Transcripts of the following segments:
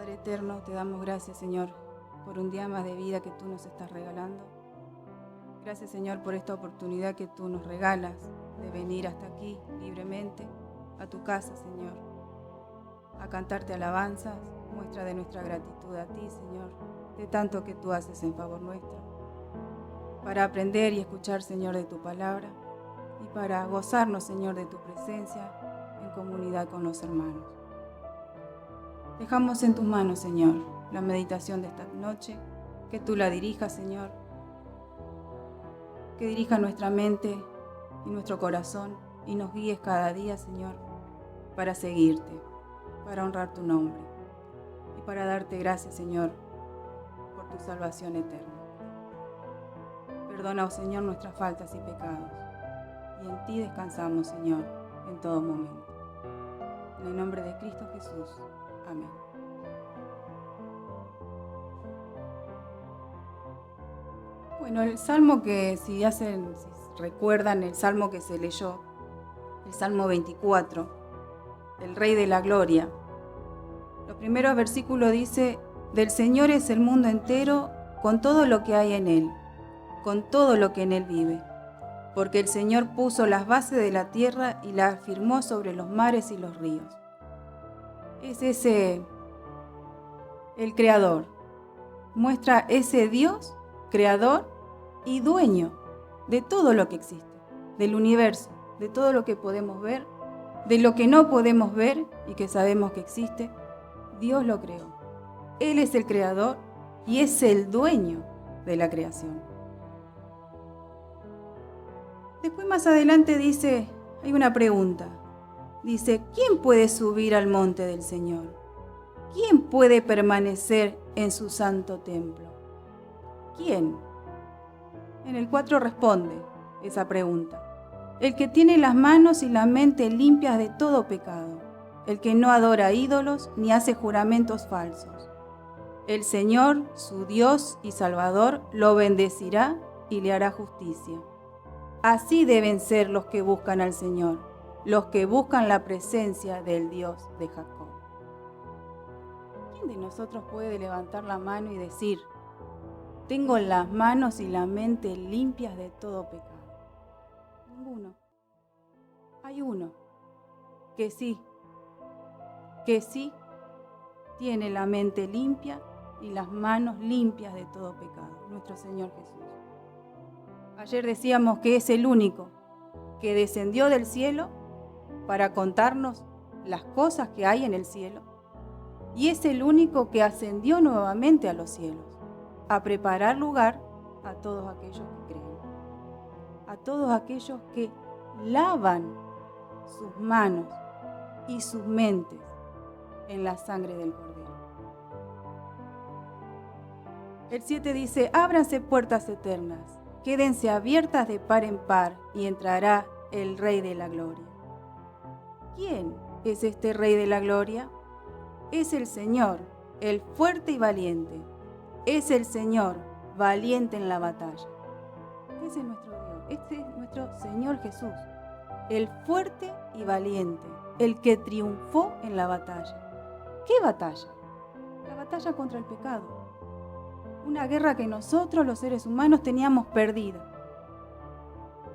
Padre eterno, te damos gracias, Señor, por un día más de vida que tú nos estás regalando. Gracias, Señor, por esta oportunidad que tú nos regalas de venir hasta aquí libremente a tu casa, Señor, a cantarte alabanzas, muestra de nuestra gratitud a ti, Señor, de tanto que tú haces en favor nuestro, para aprender y escuchar, Señor, de tu palabra y para gozarnos, Señor, de tu presencia en comunidad con los hermanos. Dejamos en tus manos, Señor, la meditación de esta noche, que tú la dirijas, Señor, que dirija nuestra mente y nuestro corazón y nos guíes cada día, Señor, para seguirte, para honrar tu nombre y para darte gracias, Señor, por tu salvación eterna. Perdona, oh Señor, nuestras faltas y pecados, y en ti descansamos, Señor, en todo momento. En el nombre de Cristo Jesús. Amén. Bueno, el salmo que, si recuerdan, el salmo que se leyó, el Salmo 24, el Rey de la Gloria. Los primeros versículos dice: del Señor es el mundo entero, con todo lo que hay en él, con todo lo que en él vive. Porque el Señor puso las bases de la tierra y la afirmó sobre los mares y los ríos. Es ese, el Creador. Muestra ese Dios, Creador y dueño de todo lo que existe, del universo, de todo lo que podemos ver, de lo que no podemos ver y que sabemos que existe. Dios lo creó. Él es el Creador y es el dueño de la creación. Después más adelante dice, hay una pregunta. Dice, ¿quién puede subir al monte del Señor? ¿Quién puede permanecer en su santo templo? ¿Quién? En el 4 responde esa pregunta. El que tiene las manos y la mente limpias de todo pecado, el que no adora ídolos ni hace juramentos falsos. El Señor, su Dios y Salvador, lo bendecirá y le hará justicia. Así deben ser los que buscan al Señor, los que buscan la presencia del Dios de Jacob. ¿Quién de nosotros puede levantar la mano y decir, tengo las manos y la mente limpias de todo pecado? Ninguno. Hay uno que sí tiene la mente limpia y las manos limpias de todo pecado, nuestro Señor Jesús. Ayer decíamos que es el único que descendió del cielo para contarnos las cosas que hay en el cielo, y es el único que ascendió nuevamente a los cielos, a preparar lugar a todos aquellos que creen, a todos aquellos que lavan sus manos y sus mentes en la sangre del Cordero. El 7 dice, ábranse puertas eternas, quédense abiertas de par en par y entrará el Rey de la Gloria. ¿Quién es este Rey de la Gloria? Es el Señor, el fuerte y valiente. Es el Señor, valiente en la batalla. Ese es nuestro Dios, este es nuestro Señor Jesús, el fuerte y valiente, el que triunfó en la batalla. ¿Qué batalla? La batalla contra el pecado. Una guerra que nosotros, los seres humanos, teníamos perdida.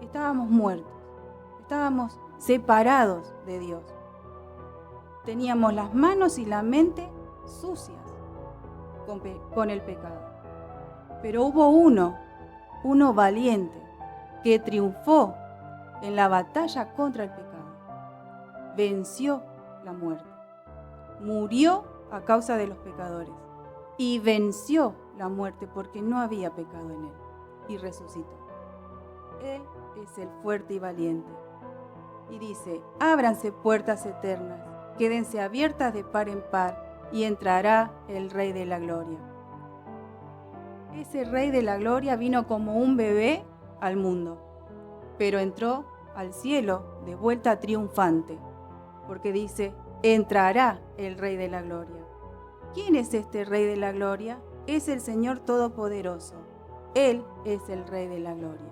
Estábamos muertos, estábamos separados de Dios. Teníamos las manos y la mente sucias con el pecado. Pero hubo uno valiente, que triunfó en la batalla contra el pecado. Venció la muerte. Murió a causa de los pecadores. Y venció la muerte porque no había pecado en él. Y resucitó. Él es el fuerte y valiente. Y dice, ábranse puertas eternas, quédense abiertas de par en par, y entrará el Rey de la Gloria. Ese Rey de la Gloria vino como un bebé al mundo, pero entró al cielo de vuelta triunfante, porque dice, entrará el Rey de la Gloria. ¿Quién es este Rey de la Gloria? Es el Señor Todopoderoso. Él es el Rey de la Gloria.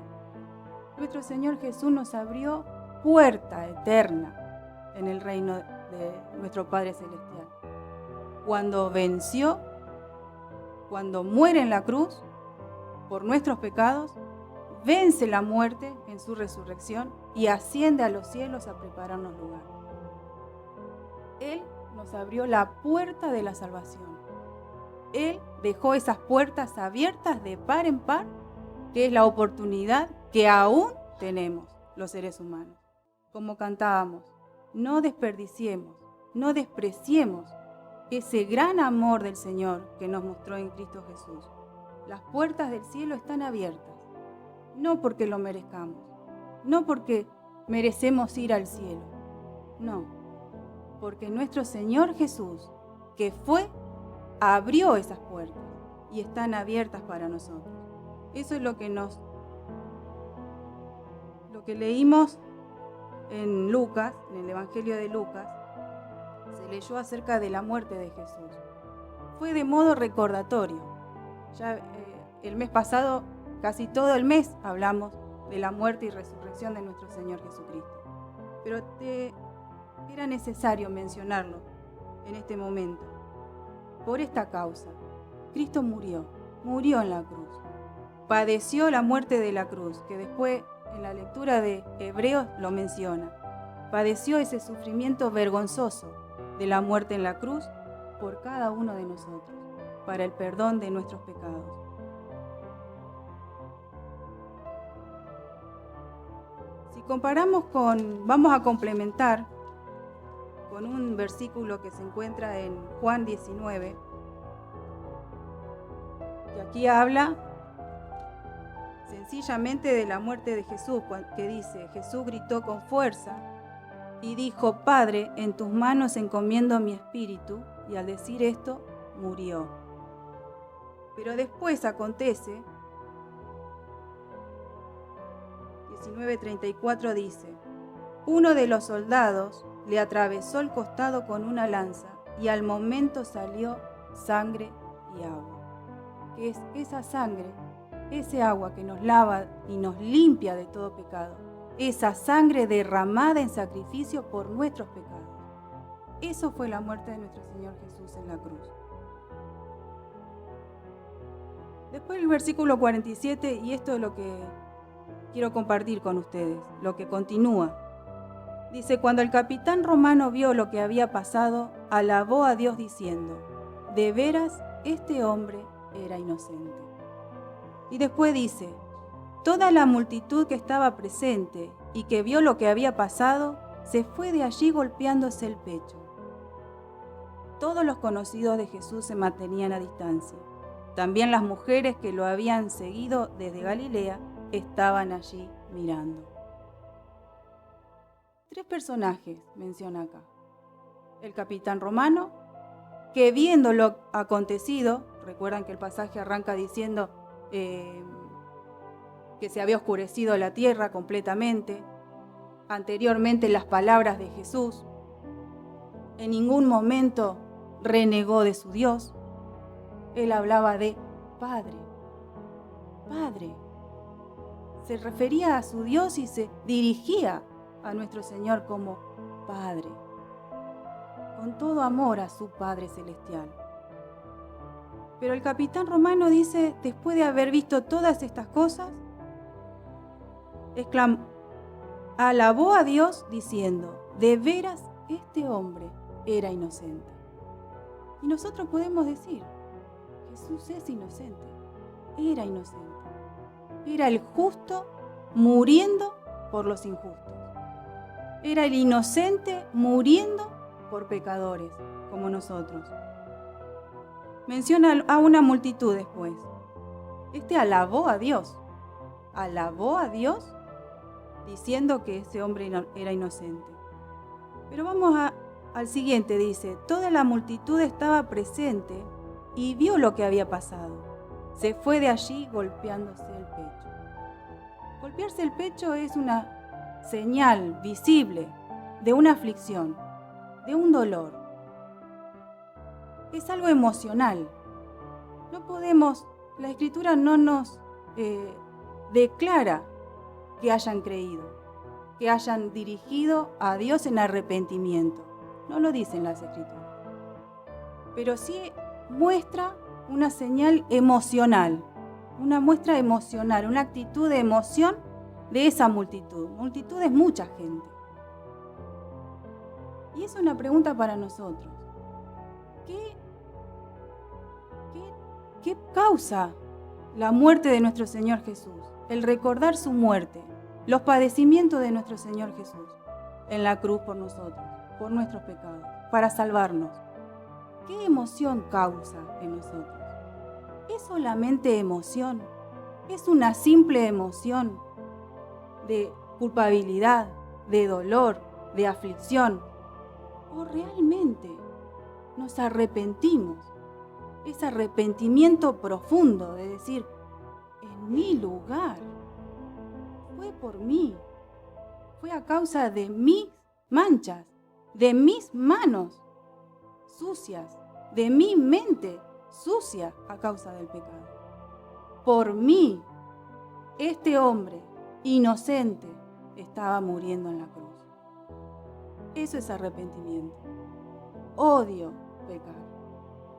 Nuestro Señor Jesús nos abrió puerta eterna en el reino de nuestro Padre Celestial. cuando venció, cuando muere en la cruz por nuestros pecados, vence la muerte en su resurrección y asciende a los cielos a prepararnos lugar. Él nos abrió la puerta de la salvación. Él dejó esas puertas abiertas de par en par, que es la oportunidad que aún tenemos los seres humanos. Como cantábamos, no desperdiciemos, no despreciemos ese gran amor del Señor que nos mostró en Cristo Jesús. Las puertas del cielo están abiertas, no porque lo merezcamos, no porque merecemos ir al cielo, no, porque nuestro Señor Jesús, que fue, abrió esas puertas y están abiertas para nosotros. Eso es lo que leímos en Lucas, en el Evangelio de Lucas. Se leyó acerca de la muerte de Jesús. Fue de modo recordatorio. Ya el mes pasado, casi todo el mes, hablamos de la muerte y resurrección de nuestro Señor Jesucristo. Pero era necesario mencionarlo en este momento. Por esta causa, Cristo murió en la cruz. Padeció la muerte de la cruz, que después en la lectura de Hebreos lo menciona. Padeció ese sufrimiento vergonzoso de la muerte en la cruz por cada uno de nosotros, para el perdón de nuestros pecados. Si comparamos vamos a complementar con un versículo que se encuentra en Juan 19, que aquí habla sencillamente de la muerte de Jesús, que dice: Jesús gritó con fuerza y dijo: Padre, en tus manos encomiendo mi espíritu, y al decir esto, murió. Pero después acontece, 19:34 dice: uno de los soldados le atravesó el costado con una lanza, y al momento salió sangre y agua. Que es esa sangre, ese agua que nos lava y nos limpia de todo pecado, esa sangre derramada en sacrificio por nuestros pecados. Eso fue la muerte de nuestro Señor Jesús en la cruz. Después el versículo 47, y esto es lo que quiero compartir con ustedes, lo que continúa. Dice: cuando el capitán romano vio lo que había pasado, alabó a Dios diciendo: de veras, este hombre era inocente. Y después dice: toda la multitud que estaba presente y que vio lo que había pasado, se fue de allí golpeándose el pecho. Todos los conocidos de Jesús se mantenían a distancia. También las mujeres que lo habían seguido desde Galilea estaban allí mirando. 3 personajes menciona acá. El capitán romano, que viendo lo acontecido, recuerdan que el pasaje arranca diciendo que se había oscurecido la tierra completamente. Anteriormente las palabras de Jesús, en ningún momento renegó de su Dios. Él hablaba de Padre. Padre. Se refería a su Dios y se dirigía a nuestro Señor como Padre, con todo amor a su Padre celestial. Pero el capitán romano dice, después de haber visto todas estas cosas, alabó a Dios diciendo: de veras este hombre era inocente. Y nosotros podemos decir: Jesús es inocente, era inocente. Era el justo muriendo por los injustos. Era el inocente muriendo por pecadores como nosotros. Menciona a una multitud después. Alabó a Dios. Alabó a Dios diciendo que ese hombre era inocente. Pero vamos al siguiente, dice: toda la multitud estaba presente y vio lo que había pasado. Se fue de allí golpeándose el pecho. Golpearse el pecho es una señal visible de una aflicción, de un dolor. Es algo emocional. La Escritura no nos declara que hayan creído, que hayan dirigido a Dios en arrepentimiento. No lo dicen las Escrituras. pero sí muestra una señal emocional, una muestra emocional, una actitud de emoción de esa multitud. Multitud es mucha gente. Y es una pregunta para nosotros. ¿Qué causa la muerte de nuestro Señor Jesús? El recordar su muerte, los padecimientos de nuestro Señor Jesús en la cruz por nosotros, por nuestros pecados, para salvarnos. ¿Qué emoción causa en nosotros? ¿Es solamente emoción? ¿Es una simple emoción de culpabilidad, de dolor, de aflicción? ¿O realmente nos arrepentimos? Ese arrepentimiento profundo de decir, en mi lugar, fue por mí, fue a causa de mis manchas, de mis manos sucias, de mi mente sucia a causa del pecado. Por mí, este hombre inocente estaba muriendo en la cruz. Eso es arrepentimiento. Odio pecar.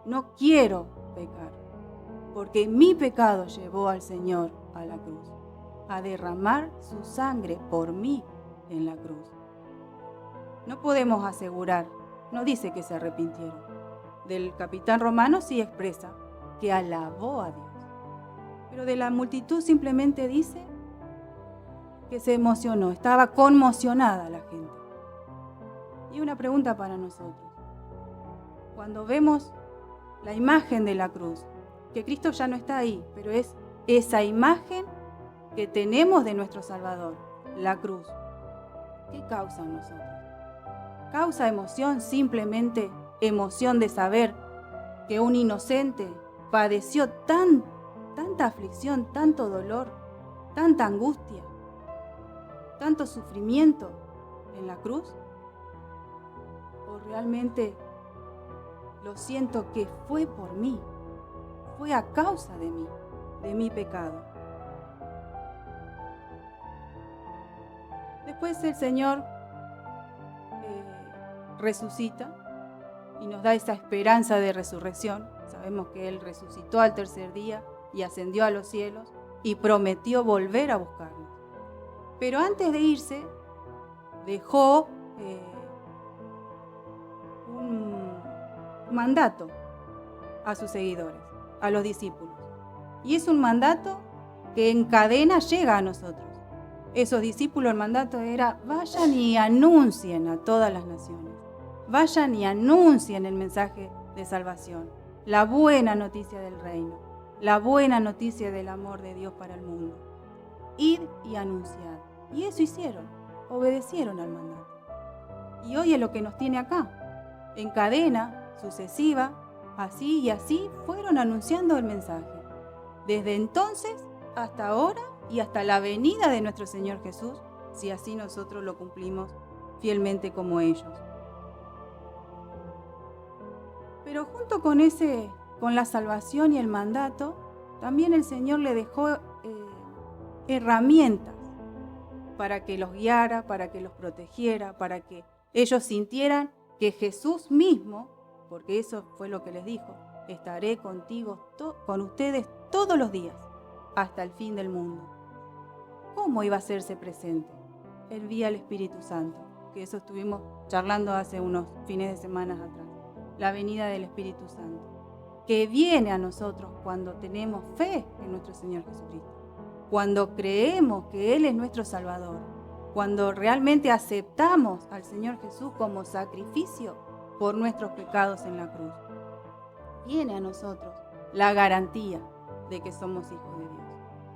No quiero pecar, porque mi pecado llevó al Señor a la cruz, a derramar su sangre por mí en la cruz. No podemos asegurar, no dice que se arrepintieron. Del capitán romano sí expresa que alabó a Dios, pero de la multitud simplemente dice que se emocionó, estaba conmocionada la gente. Y una pregunta para nosotros. Cuando vemos la imagen de la cruz, que Cristo ya no está ahí, pero es esa imagen que tenemos de nuestro Salvador, la cruz. ¿Qué causa en nosotros? ¿Causa emoción, simplemente emoción de saber que un inocente padeció tanta aflicción, tanto dolor, tanta angustia, tanto sufrimiento en la cruz? ¿O realmente lo siento que fue por mí, fue a causa de mí, de mi pecado? Después el Señor resucita y nos da esa esperanza de resurrección. Sabemos que Él resucitó al tercer día y ascendió a los cielos y prometió volver a buscarnos. Pero antes de irse, dejó un mandato a sus seguidores, a los discípulos. Y es un mandato que en cadena llega a nosotros. Esos discípulos, el mandato era: vayan y anuncien a todas las naciones. Vayan y anuncien el mensaje de salvación, la buena noticia del reino, la buena noticia del amor de Dios para el mundo. Id y anunciad. Y eso hicieron, obedecieron al mandato. Y hoy es lo que nos tiene acá, en cadena sucesiva, así y así fueron anunciando el mensaje. Desde entonces hasta ahora y hasta la venida de nuestro Señor Jesús, si así nosotros lo cumplimos fielmente como ellos. Pero junto con la salvación y el mandato, también el Señor le dejó herramientas para que los guiara, para que los protegiera, para que ellos sintieran que Jesús mismo, porque eso fue lo que les dijo, estaré contigo, con ustedes todos los días, hasta el fin del mundo. ¿Cómo iba a hacerse presente? Él vía el Espíritu Santo, que eso estuvimos charlando hace unos fines de semana atrás. La venida del Espíritu Santo, que viene a nosotros cuando tenemos fe en nuestro Señor Jesucristo, cuando creemos que Él es nuestro Salvador, cuando realmente aceptamos al Señor Jesús como sacrificio por nuestros pecados en la cruz. Viene a nosotros la garantía de que somos hijos de Dios.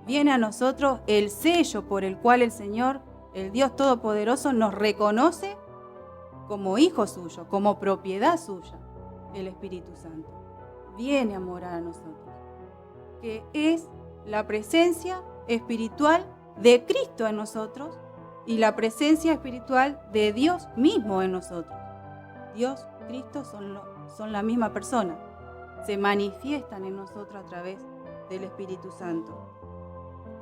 Viene a nosotros el sello por el cual el Señor, el Dios Todopoderoso, nos reconoce como hijos suyos, como propiedad suya, el Espíritu Santo. Viene a morar a nosotros, que es la presencia espiritual de Cristo en nosotros y la presencia espiritual de Dios mismo en nosotros. Dios, Cristo son la misma persona. Se manifiestan en nosotros a través del Espíritu Santo.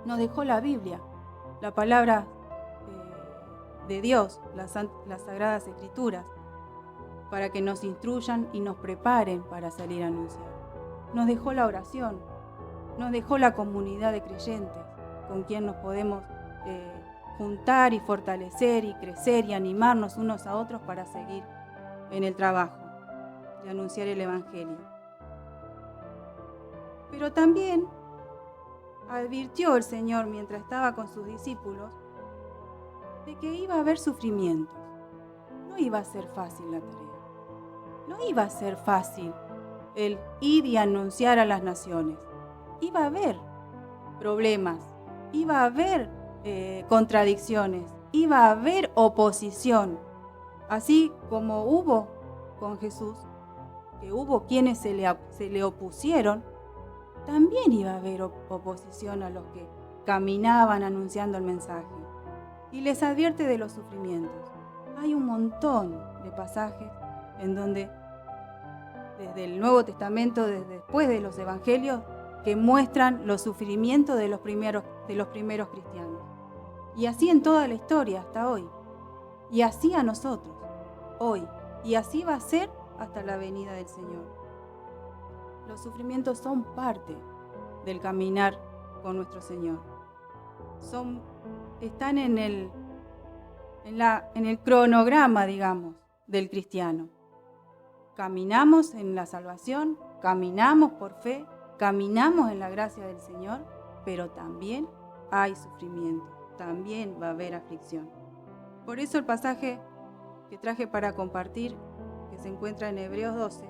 Nos dejó la Biblia, la palabra de Dios, las Sagradas Escrituras. para que nos instruyan y nos preparen para salir a anunciar. Nos dejó la oración, nos dejó la comunidad de creyentes con quien nos podemos juntar y fortalecer y crecer y animarnos unos a otros para seguir en el trabajo de anunciar el Evangelio. Pero también advirtió el Señor mientras estaba con sus discípulos de que iba a haber sufrimientos. No iba a ser fácil la tarea. No iba a ser fácil el ir y anunciar a las naciones. Iba a haber problemas, iba a haber contradicciones, iba a haber oposición. Así como hubo con Jesús, que hubo quienes se le opusieron, también iba a haber oposición a los que caminaban anunciando el mensaje. Y les advierte de los sufrimientos. Hay un montón de pasajes en donde, desde el Nuevo Testamento, desde después de los Evangelios, que muestran los sufrimientos de los primeros cristianos. Y así en toda la historia hasta hoy. Y así a nosotros, hoy. Y así va a ser hasta la venida del Señor. Los sufrimientos son parte del caminar con nuestro Señor. Están en el cronograma, digamos, del cristiano. Caminamos en la salvación, caminamos por fe, caminamos en la gracia del Señor, pero también hay sufrimiento, también va a haber aflicción. Por eso el pasaje que traje para compartir, que se encuentra en Hebreos 12,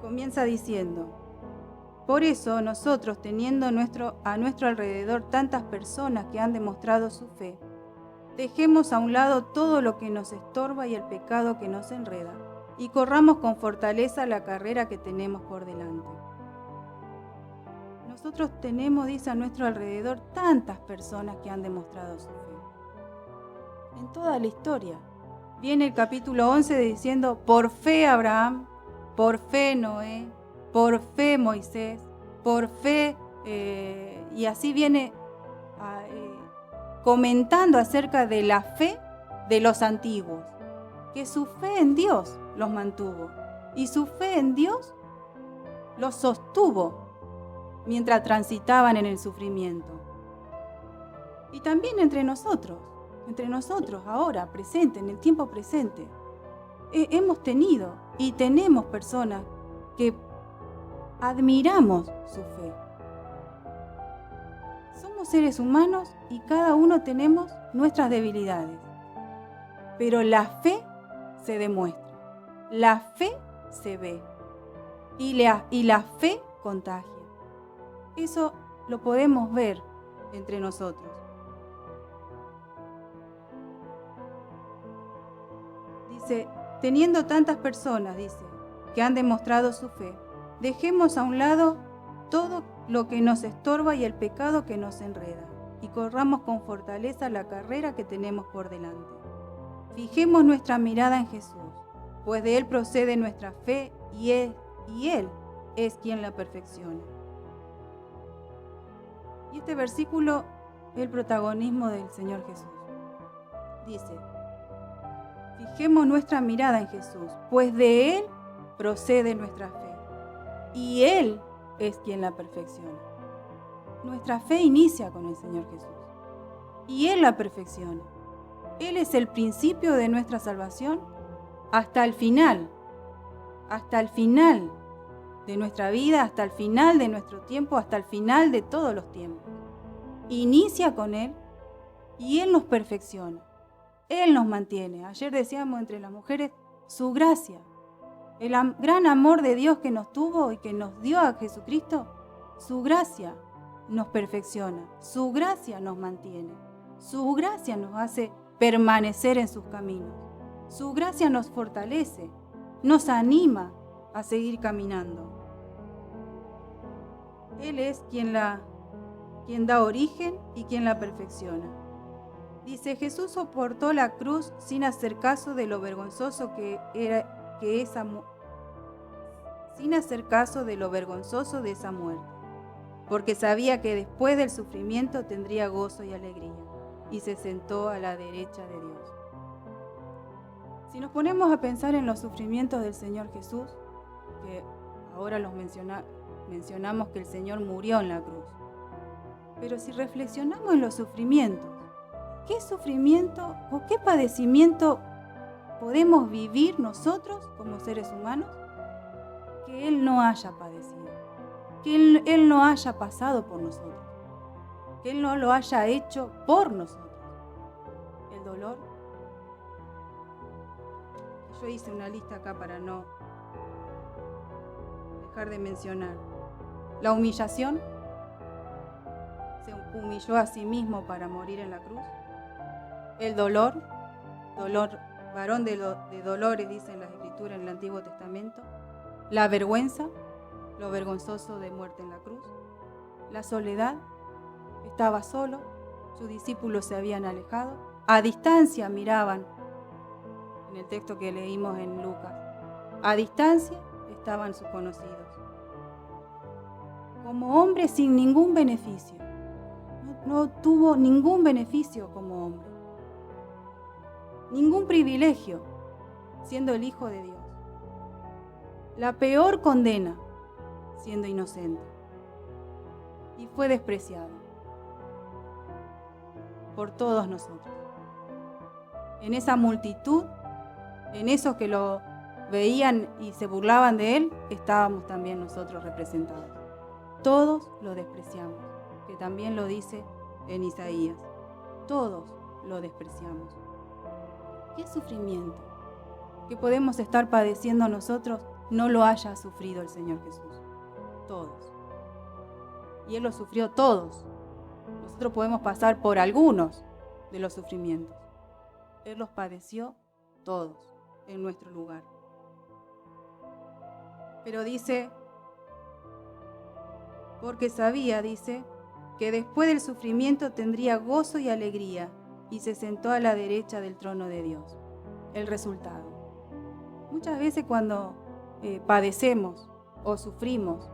comienza diciendo: por eso nosotros, teniendo a nuestro alrededor tantas personas que han demostrado su fe, dejemos a un lado todo lo que nos estorba y el pecado que nos enreda, y corramos con fortaleza la carrera que tenemos por delante. Nosotros tenemos, dice, a nuestro alrededor tantas personas que han demostrado su fe. En toda la historia. Viene el capítulo 11 diciendo: por fe Abraham, por fe Noé, por fe Moisés, por fe, y así viene comentando acerca de la fe de los antiguos, que su fe en Dios los mantuvo y su fe en Dios los sostuvo mientras transitaban en el sufrimiento. Y también entre nosotros ahora, presente, en el tiempo presente, hemos tenido y tenemos personas que admiramos su fe. Somos seres humanos y cada uno tenemos nuestras debilidades, pero la fe se demuestra, la fe se ve y la fe contagia. Eso lo podemos ver entre nosotros. Dice, teniendo tantas personas, que han demostrado su fe, dejemos a un lado todo lo que nos estorba y el pecado que nos enreda, y corramos con fortaleza la carrera que tenemos por delante. Fijemos nuestra mirada en Jesús, pues de Él procede nuestra fe y Él es quien la perfecciona. Y este versículo es el protagonismo del Señor Jesús. Dice, fijemos nuestra mirada en Jesús, pues de Él procede nuestra fe y Él es quien la perfecciona. Nuestra fe inicia con el Señor Jesús y Él la perfecciona. Él es el principio de nuestra salvación hasta el final de nuestra vida, hasta el final de nuestro tiempo, hasta el final de todos los tiempos. Inicia con Él y Él nos perfecciona. Él nos mantiene. Ayer decíamos entre las mujeres, su gracia. El gran amor de Dios que nos tuvo y que nos dio a Jesucristo, su gracia nos perfecciona, su gracia nos mantiene, su gracia nos hace permanecer en sus caminos, su gracia nos fortalece, nos anima a seguir caminando. Él es quien da origen y quien la perfecciona. Dice, Jesús soportó la cruz sin hacer caso de lo vergonzoso sin hacer caso de lo vergonzoso de esa muerte, porque sabía que después del sufrimiento tendría gozo y alegría, y se sentó a la derecha de Dios. Si nos ponemos a pensar en los sufrimientos del Señor Jesús, que ahora mencionamos que el Señor murió en la cruz, pero si reflexionamos en los sufrimientos, ¿qué sufrimiento o qué padecimiento podemos vivir nosotros como seres humanos que Él no haya padecido, que Él no haya pasado por nosotros, que Él no lo haya hecho por nosotros? El dolor. Yo hice una lista acá para no dejar de mencionar. La humillación. Se humilló a sí mismo para morir en la cruz. El dolor, varón de dolores, dice en las Escrituras en el Antiguo Testamento. La vergüenza, lo vergonzoso de muerte en la cruz. La soledad, estaba solo, sus discípulos se habían alejado, a distancia miraban, en el texto que leímos en Lucas, a distancia estaban sus conocidos. Como hombre sin ningún beneficio, no tuvo ningún beneficio como hombre, ningún privilegio, siendo el Hijo de Dios. La peor condena, siendo inocente, y fue despreciado por todos nosotros. En esa multitud, en esos que lo veían y se burlaban de él, estábamos también nosotros representados. Todos lo despreciamos, que también lo dice en Isaías. Todos lo despreciamos. ¿Qué sufrimiento que podemos estar padeciendo nosotros no lo haya sufrido el Señor Jesús? Todos. Y Él lo sufrió todos. Nosotros podemos pasar por algunos de los sufrimientos. Él los padeció todos en nuestro lugar. Pero dice, porque sabía, dice, que después del sufrimiento tendría gozo y alegría, y se sentó a la derecha del trono de Dios. El resultado. Muchas veces cuando padecemos o sufrimos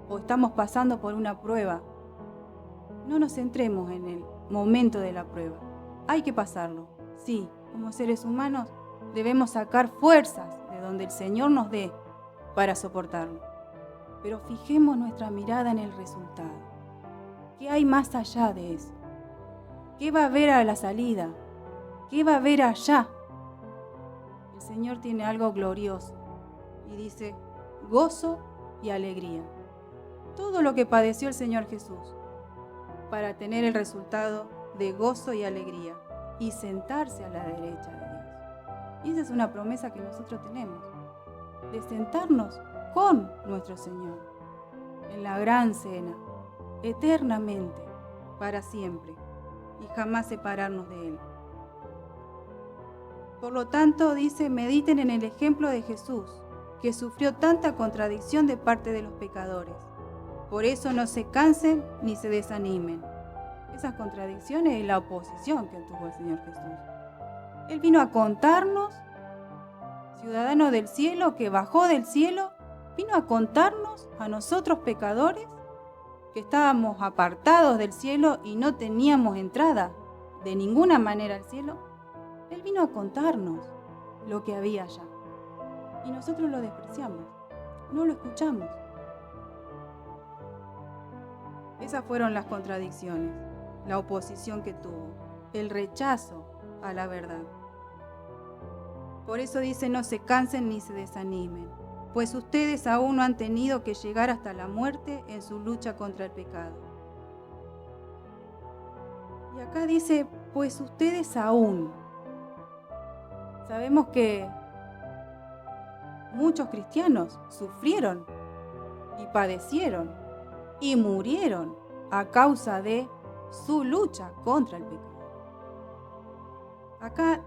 o estamos pasando por una prueba, no nos centremos en el momento de la prueba. Hay que pasarlo. Sí, como seres humanos debemos sacar fuerzas de donde el Señor nos dé para soportarlo. Pero fijemos nuestra mirada en el resultado. ¿Qué hay más allá de eso? ¿Qué va a haber a la salida? ¿Qué va a haber allá? El Señor tiene algo glorioso y dice gozo y alegría. Todo lo que padeció el Señor Jesús para tener el resultado de gozo y alegría y sentarse a la derecha de Dios. Y esa es una promesa que nosotros tenemos, de sentarnos con nuestro Señor en la gran cena, eternamente, para siempre, y jamás separarnos de Él. Por lo tanto, dice, mediten en el ejemplo de Jesús, que sufrió tanta contradicción de parte de los pecadores. Por eso no se cansen ni se desanimen. Esas contradicciones y la oposición que tuvo el Señor Jesús. Él vino a contarnos, ciudadano del cielo, que bajó del cielo, vino a contarnos a nosotros pecadores, que estábamos apartados del cielo y no teníamos entrada de ninguna manera al cielo. Él vino a contarnos lo que había allá. Y nosotros lo despreciamos, no lo escuchamos. Esas fueron las contradicciones, la oposición que tuvo, el rechazo a la verdad. Por eso dice, no se cansen ni se desanimen, pues ustedes aún no han tenido que llegar hasta la muerte en su lucha contra el pecado. Y acá dice, pues ustedes aún. Sabemos que muchos cristianos sufrieron y padecieron y murieron a causa de su lucha contra el pecado. Acá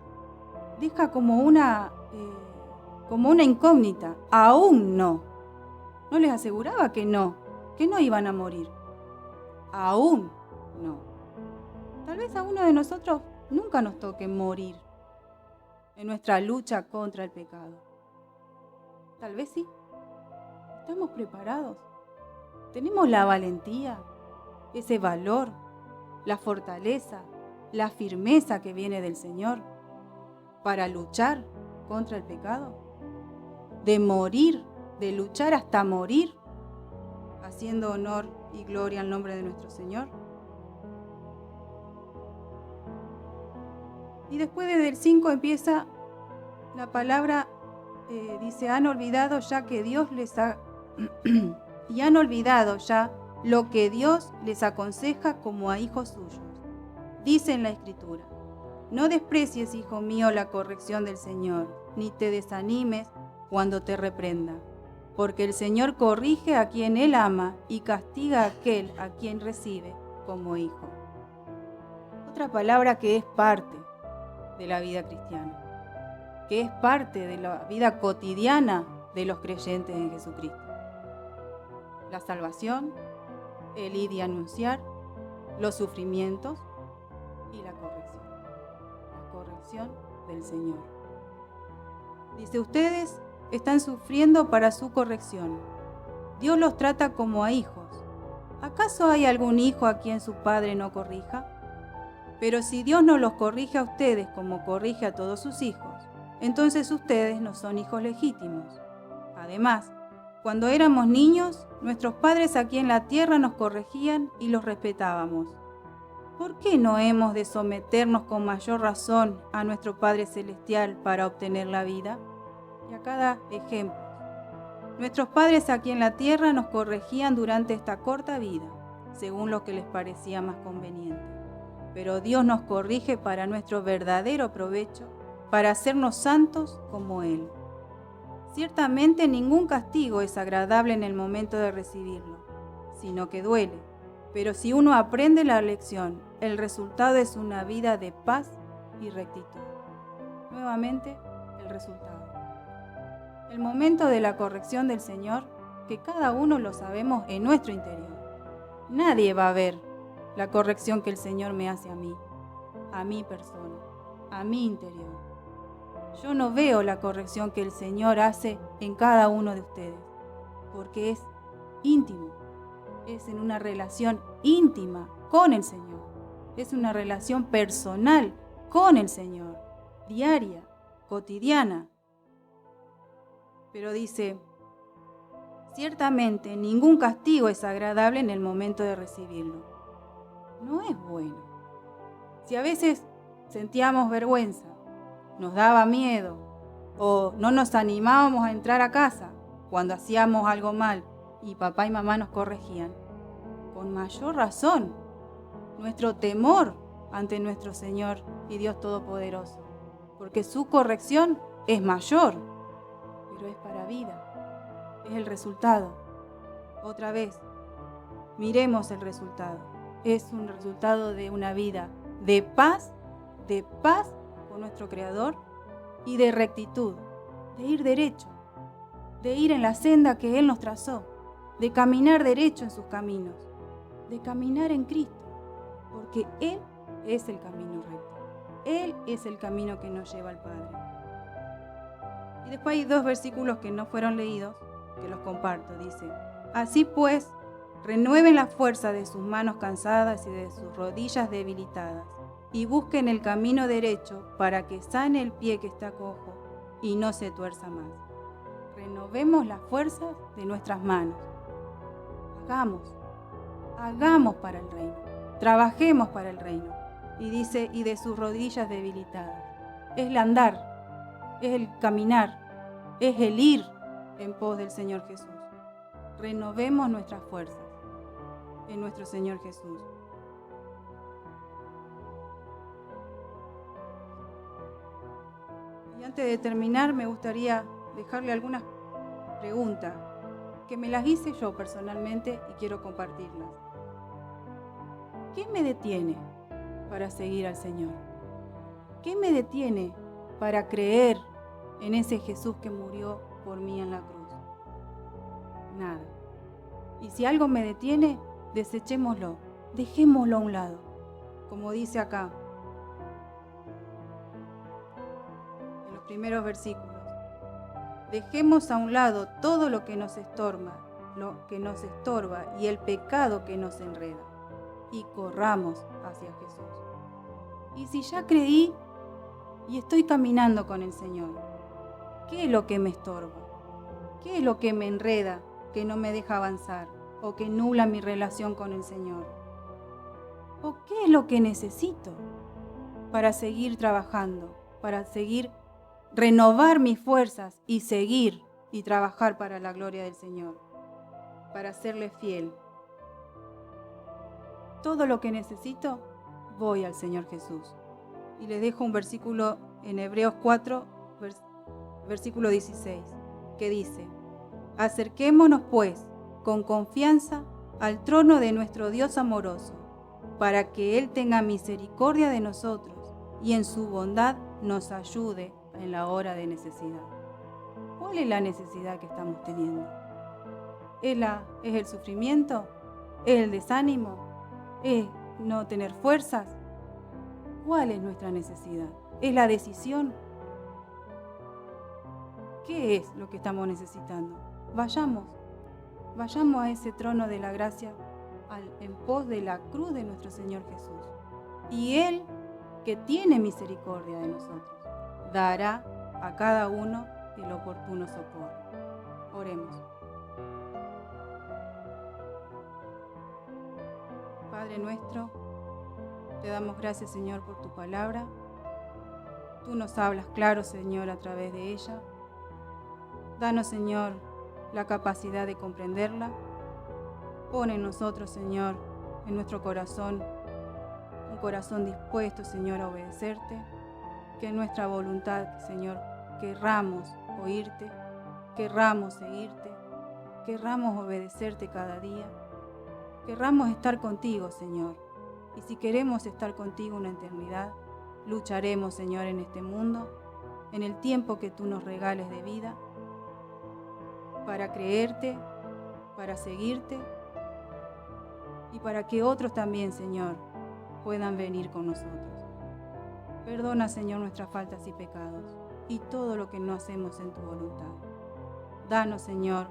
deja como una incógnita. Aún no. No les aseguraba que no iban a morir. Aún no. Tal vez a uno de nosotros nunca nos toque morir en nuestra lucha contra el pecado. Tal vez sí. ¿Estamos preparados? ¿Tenemos la valentía, ese valor, la fortaleza, la firmeza que viene del Señor para luchar contra el pecado? ¿De morir, de luchar hasta morir, haciendo honor y gloria al nombre de nuestro Señor? Y después desde el 5 empieza la palabra, dice, han olvidado ya que Dios les ha... y han olvidado ya lo que Dios les aconseja como a hijos suyos. Dice en la Escritura, no desprecies, hijo mío, la corrección del Señor, ni te desanimes cuando te reprenda, porque el Señor corrige a quien Él ama y castiga a aquel a quien recibe como hijo. Otra palabra que es parte de la vida cristiana, que es parte de la vida cotidiana de los creyentes en Jesucristo. La salvación, el ir y anunciar, los sufrimientos y la corrección del Señor. Dice, ustedes están sufriendo para su corrección. Dios los trata como a hijos. ¿Acaso hay algún hijo a quien su padre no corrija? Pero si Dios no los corrige a ustedes como corrige a todos sus hijos, entonces ustedes no son hijos legítimos. Además, cuando éramos niños, nuestros padres aquí en la tierra nos corregían y los respetábamos. ¿Por qué no hemos de someternos con mayor razón a nuestro Padre Celestial para obtener la vida? Y a cada ejemplo. Nuestros padres aquí en la tierra nos corregían durante esta corta vida, según lo que les parecía más conveniente. Pero Dios nos corrige para nuestro verdadero provecho, para hacernos santos como Él. Ciertamente ningún castigo es agradable en el momento de recibirlo, sino que duele. Pero si uno aprende la lección, el resultado es una vida de paz y rectitud. Nuevamente, el resultado. El momento de la corrección del Señor, que cada uno lo sabemos en nuestro interior. Nadie va a ver la corrección que el Señor me hace a mi persona, a mi interior. Yo no veo la corrección que el Señor hace en cada uno de ustedes, porque es íntimo, es en una relación íntima con el Señor, es una relación personal con el Señor, diaria, cotidiana. Pero dice, ciertamente ningún castigo es agradable en el momento de recibirlo. No es bueno. Si a veces sentíamos vergüenza, nos daba miedo o no nos animábamos a entrar a casa cuando hacíamos algo mal y papá y mamá nos corregían, con mayor razón, nuestro temor ante nuestro Señor y Dios Todopoderoso, porque su corrección es mayor, pero es para vida, es el resultado. Otra vez, miremos el resultado. Es un resultado de una vida de paz con nuestro Creador y de rectitud, de ir derecho, de ir en la senda que Él nos trazó, de caminar derecho en sus caminos, de caminar en Cristo, porque Él es el camino recto, Él es el camino que nos lleva al Padre. Y después hay 2 versículos que no fueron leídos, que los comparto. Dice, así pues, renueven la fuerza de sus manos cansadas y de sus rodillas debilitadas, y busquen el camino derecho para que sane el pie que está cojo y no se tuerza más. Renovemos las fuerzas de nuestras manos. Hagamos para el reino, trabajemos para el reino. Y dice, y de sus rodillas debilitadas. Es el andar, es el caminar, es el ir en pos del Señor Jesús. Renovemos nuestras fuerzas en nuestro Señor Jesús. Y antes de terminar, me gustaría dejarle algunas preguntas que me las hice yo personalmente y quiero compartirlas. ¿Qué me detiene para seguir al Señor? ¿Qué me detiene para creer en ese Jesús que murió por mí en la cruz? Nada. Y si algo me detiene, desechémoslo, dejémoslo a un lado. Como dice acá, en los primeros versículos. Dejemos a un lado todo lo que nos estorba y el pecado que nos enreda, y corramos hacia Jesús. Y si ya creí y estoy caminando con el Señor, ¿Qué es lo que me estorba? ¿Qué es lo que me enreda, que no me deja avanzar o que nubla mi relación con el Señor? ¿O qué es lo que necesito para seguir trabajando, para seguir renovar mis fuerzas y seguir y trabajar para la gloria del Señor, para serle fiel? Todo lo que necesito, voy al Señor Jesús. Y les dejo un versículo en Hebreos 4, versículo 16, que dice: acerquémonos pues con confianza al trono de nuestro Dios amoroso, para que Él tenga misericordia de nosotros y en su bondad nos ayude en la hora de necesidad. ¿Cuál es la necesidad que estamos teniendo? ¿Es el sufrimiento? ¿Es el desánimo? ¿Es no tener fuerzas? ¿Cuál es nuestra necesidad? ¿Es la decisión? ¿Qué es lo que estamos necesitando? Vayamos a ese trono de la gracia en pos de la cruz de nuestro Señor Jesús. Y Él, que tiene misericordia de nosotros, dará a cada uno el oportuno socorro. Oremos. Padre nuestro, te damos gracias, Señor, por tu palabra. Tú nos hablas claro, Señor, a través de ella. Danos, Señor, la capacidad de comprenderla. Pon en nosotros, Señor, en nuestro corazón, un corazón dispuesto, Señor, a obedecerte. Que en nuestra voluntad, Señor, querramos oírte, querramos seguirte, querramos obedecerte cada día. Querramos estar contigo, Señor. Y si queremos estar contigo una eternidad, lucharemos, Señor, en este mundo, en el tiempo que tú nos regales de vida, para creerte, para seguirte y para que otros también, Señor, puedan venir con nosotros. Perdona, Señor, nuestras faltas y pecados y todo lo que no hacemos en tu voluntad. Danos, Señor,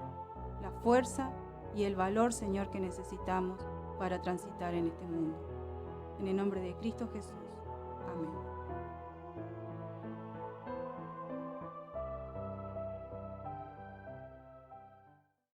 la fuerza y el valor, Señor, que necesitamos para transitar en este mundo. En el nombre de Cristo Jesús. Amén.